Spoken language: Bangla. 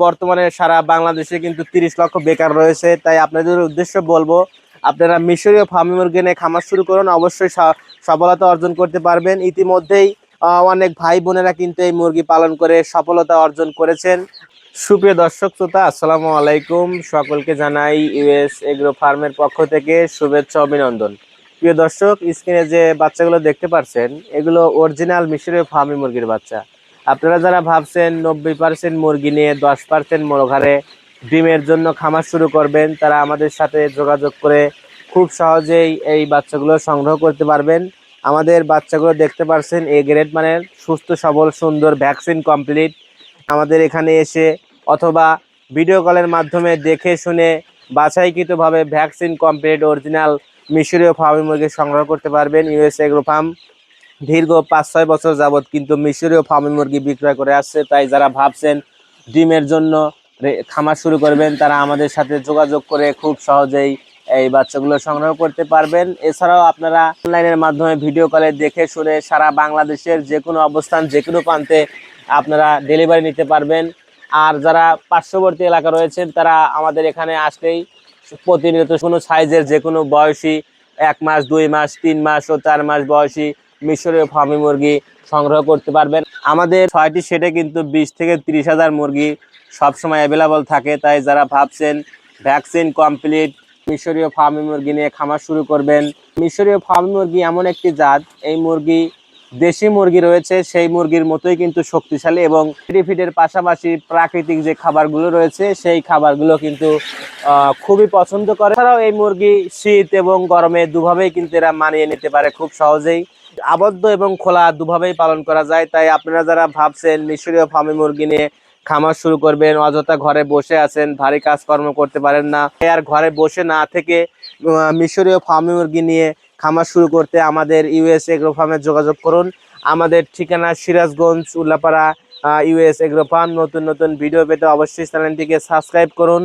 বর্তমানে সারা বাংলাদেশে কিন্তু 30 লক্ষ বেকার রয়েছে। তাই আপনাদের উদ্দেশ্য বলবো, আপনারা মিশরীয় ফার্মি মুরগি নিয়ে খামার শুরু করুন, অবশ্যই সফলতা অর্জন করতে পারবেন। ইতিমধ্যেই অনেক ভাই বোনেরা কিন্তু এই মুরগি পালন করে সফলতা অর্জন করেছেন। সুপ্রিয় দর্শক শ্রোতা, আসসালামু আলাইকুম। সকলকে জানাই ইউএস এগ্রো ফার্মের পক্ষ থেকে শুভেচ্ছা অভিনন্দন। প্রিয় দর্শক, স্ক্রিনে যে বাচ্চাগুলো দেখতে পাচ্ছেন, এগুলো অরিজিনাল মিশরীয় ফার্মি মুরগির বাচ্চা। আপনারা যারা ভাবছেন 90% মুরগি নিয়ে 10% মোরঘারে ডিমের জন্য খামার শুরু করবেন, তারা আমাদের সাথে যোগাযোগ করে খুব সহজেই এই বাচ্চাগুলো সংগ্রহ করতে পারবেন। আমাদের বাচ্চাগুলো দেখতে পাচ্ছেন এ গ্রেড মানের, সুস্থ সবল, সুন্দর, ভ্যাকসিন কমপ্লিট। আমাদের এখানে এসে অথবা ভিডিও কলের মাধ্যমে দেখে শুনে বাছাইকৃতভাবে ভ্যাকসিন কমপ্লিট অরিজিনাল মিশরীয় ফার্মি মুরগি সংগ্রহ করতে পারবেন। ইউএস এগ্রো ফার্ম দীর্ঘ 5-6 বছর যাবৎ কিন্তু মিশরীয় ফার্মি মুরগি বিক্রয় করে আসছে। তাই যারা ভাবছেন ডিমের জন্য খামার শুরু করবেন, তারা আমাদের সাথে যোগাযোগ করে খুব সহজেই এই বাচ্চাগুলো সংগ্রহ করতে পারবেন। এছাড়াও আপনারা অনলাইনের মাধ্যমে ভিডিও কলে দেখে শুনে সারা বাংলাদেশের যে কোনো অবস্থান, যে কোনো প্রান্তে আপনারা ডেলিভারি নিতে পারবেন। আর যারা পার্শ্ববর্তী এলাকা রয়েছেন, তারা আমাদের এখানে আসলেই প্রতিনিয়ত কোনো সাইজের যে কোনো বয়সী 1 মাস, 2 মাস, 3 মাস ও 4 মাস বয়সী মিশরীয় ফার্মি মুরগি সংগ্রহ করতে পারবেন। আমাদের 6টি সেটে কিন্তু 20 থেকে 30 হাজার মুরগি সবসময় অ্যাভেলেবল থাকে। তাই যারা ভাবছেন ভ্যাকসিন কমপ্লিট মিশরীয় ফার্মি মুরগি নিয়ে খামার শুরু করবেন, মিশরীয় ফার্মি মুরগি এমন একটি জাত, এই মুরগি দেশি মুরগি রয়েছে সেই মুরগির মতোই কিন্তু শক্তিশালী, এবং ফিডের পাশাপাশি প্রাকৃতিক যে খাবারগুলো রয়েছে সেই খাবারগুলো কিন্তু খুবই পছন্দ করে। এছাড়াও এই মুরগি শীত এবং গরমে দুভাবেই কিন্তু এরা মানিয়ে নিতে পারে খুব সহজেই। আবদ্ধ এবং খোলা দুভাবেই পালন করা যায়। তাই আপনারা যারা ভাবছেন মিশরীয় ফার্মি মুরগি নিয়ে খামার শুরু করবেন, অযথা ঘরে বসে আছেন, ভারী কাজকর্ম করতে পারেন না, আর ঘরে বসে না থেকে মিশরীয় ফার্মি মুরগি নিয়ে খামার শুরু করতে আমাদের ইউএস এগ্রো ফার্মে যোগাযোগ করুন। আমাদের ঠিকানা Sirajganj, Ullapara, US agro farm. নতুন নতুন ভিডিও পেতে অবশ্যই চ্যানেলটিকে সাবস্ক্রাইব করুন।